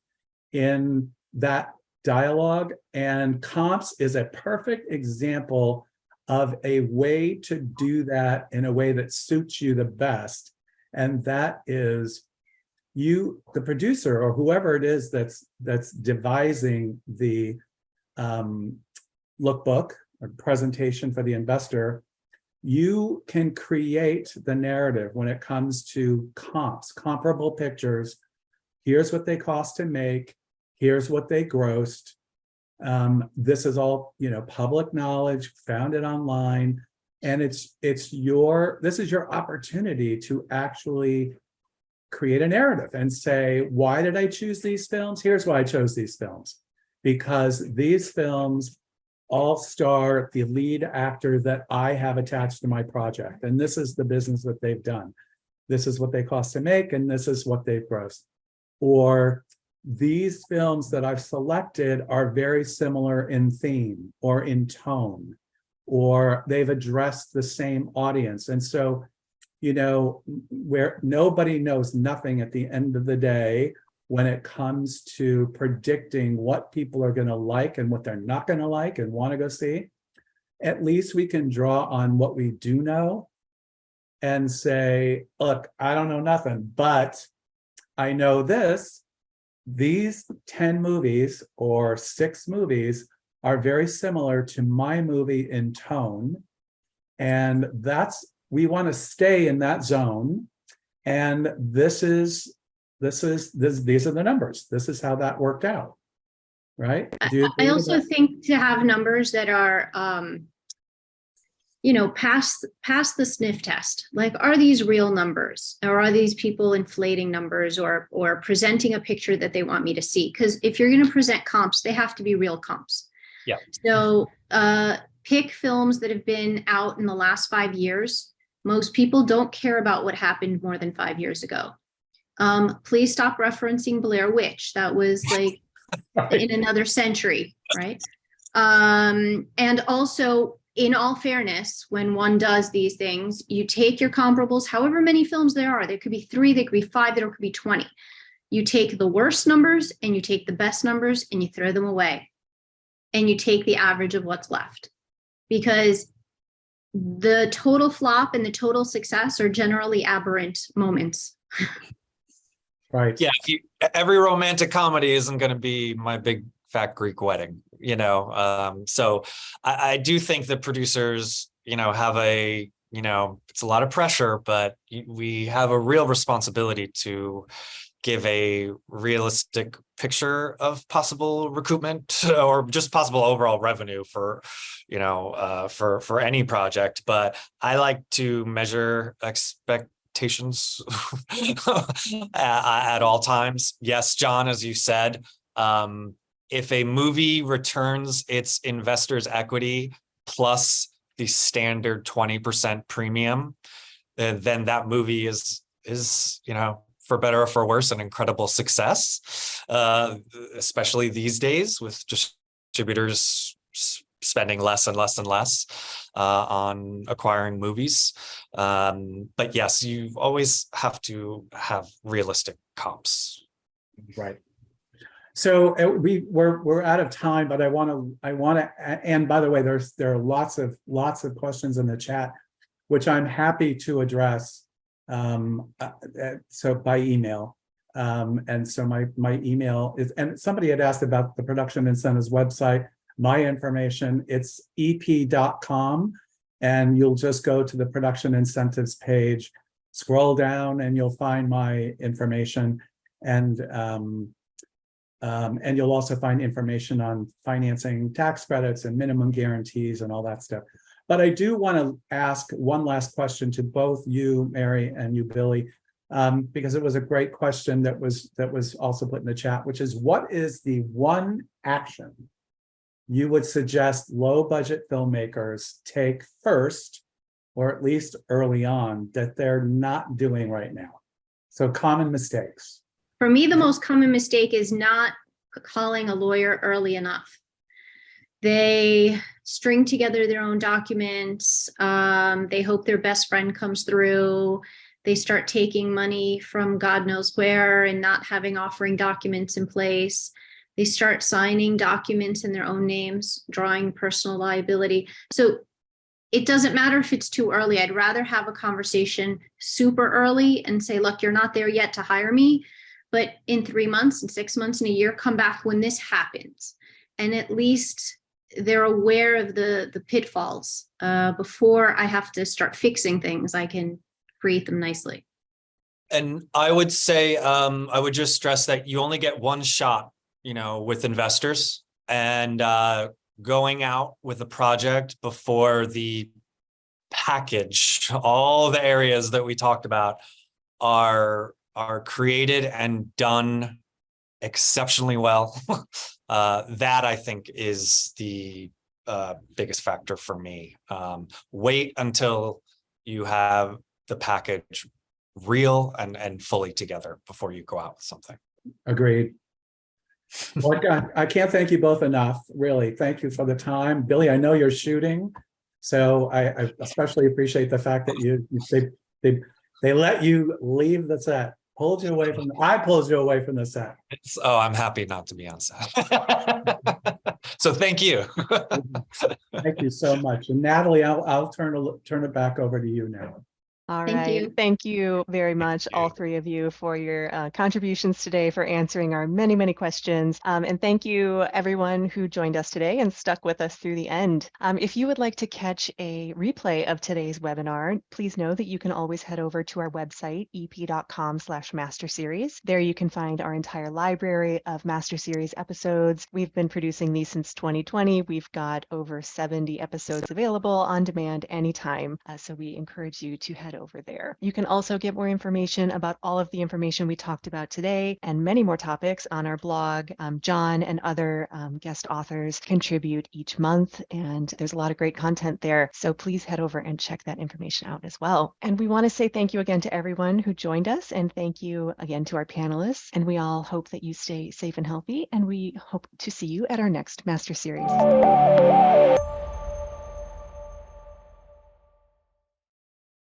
in that dialogue. And comps is a perfect example of a way to do that in a way that suits you the best. And that is the producer or whoever it is that's devising the lookbook or presentation for the investor, you can create the narrative when it comes to comps, comparable pictures. Here's what they cost to make. Here's what they grossed. This is all, public knowledge, found it online. And this is your opportunity to actually create a narrative and say, why did I choose these films? Here's why I chose these films. Because these films all star the lead actor that I have attached to my project. And this is the business that they've done. This is what they cost to make, and this is what they've grossed. Or these films that I've selected are very similar in theme or in tone, or they've addressed the same audience. And so, you know, where nobody knows nothing at the end of the day when it comes to predicting what people are going to like and what they're not going to like and want to go see, at least we can draw on what we do know and say, look, I don't know nothing, but I know this. These 10 movies or 6 movies are very similar to my movie in tone. And we want to stay in that zone. And these are the numbers. This is how that worked out. Right? I also think to have numbers that are, you know, past the sniff test. Like, are these real numbers, or are these people inflating numbers, or presenting a picture that they want me to see? Because if you're going to present comps, they have to be real comps. Yeah. So pick films that have been out in the last 5 years. Most people don't care about what happened more than 5 years ago. Please stop referencing Blair Witch. That was like in another century, right? And also, in all fairness, when one does these things, you take your comparables, however many films there are. There could be 3, there could be 5, there could be 20. You take the worst numbers and you take the best numbers and you throw them away. And you take the average of what's left. Because the total flop and the total success are generally aberrant moments. Right. Yeah. Every romantic comedy isn't going to be My Big Fat Greek Wedding, you know? So I do think that producers, you know, have it's a lot of pressure, but we have a real responsibility to give a realistic picture of possible recoupment or just possible overall revenue for, you know, for any project. But I like to measure expectations at all times. Yes, John, as you said, if a movie returns its investors' equity plus the standard 20% premium, then that movie is, you know, for better or for worse, an incredible success, especially these days with distributors spending less and less and less on acquiring movies. But yes, you always have to have realistic comps. Right. So we're out of time, but I want to, and by the way, there are lots of questions in the chat, which I'm happy to address. So by email. And so my email is, and somebody had asked about the Production Incentives website. My information, it's ep.com, and you'll just go to the Production Incentives page, scroll down, and you'll find my information. And you'll also find information on financing tax credits and minimum guarantees and all that stuff. But I do want to ask one last question to both you, Mary, and you, Billy, because it was a great question that was also put in the chat, which is, what is the one action you would suggest low-budget filmmakers take first, or at least early on, that they're not doing right now? So common mistakes. For me, the most common mistake is not calling a lawyer early enough. They string together their own documents. They hope their best friend comes through. They start taking money from God knows where and not having offering documents in place. They start signing documents in their own names, drawing personal liability. So it doesn't matter if it's too early. I'd rather have a conversation super early and say, look, you're not there yet to hire me, but in 3 months and 6 months and a year, come back when this happens. And at least they're aware of the pitfalls before I have to start fixing things. I can create them nicely. And I would say, I would just stress that you only get one shot, you know, with investors, and going out with a project before the package, all the areas that we talked about are are created and done exceptionally well. That I think is the biggest factor for me. Wait until you have the package real and fully together before you go out with something. Agreed. Well, I can't thank you both enough, really. Thank you for the time. Billy, I know you're shooting, so I especially appreciate the fact that they let you leave the set, pulled you away from, I pulled you away from the set. I'm happy not to be on set. So thank you. Thank you so much. And Natalie, I'll turn it back over to you now. All Thank right. you. Thank you very much, all three of you, for your contributions today, for answering our many, many questions. And thank you, everyone who joined us today and stuck with us through the end. If you would like to catch a replay of today's webinar, please know that you can always head over to our website, ep.com/masterseries. There you can find our entire library of Master Series episodes. We've been producing these since 2020. We've got over 70 episodes available on demand anytime. So we encourage you to head over there. You can also get more information about all of the information we talked about today and many more topics on our blog. John and other guest authors contribute each month, and there's a lot of great content there. So please head over and check that information out as well. And we want to say thank you again to everyone who joined us, and thank you again to our panelists. And we all hope that you stay safe and healthy, and we hope to see you at our next Master Series.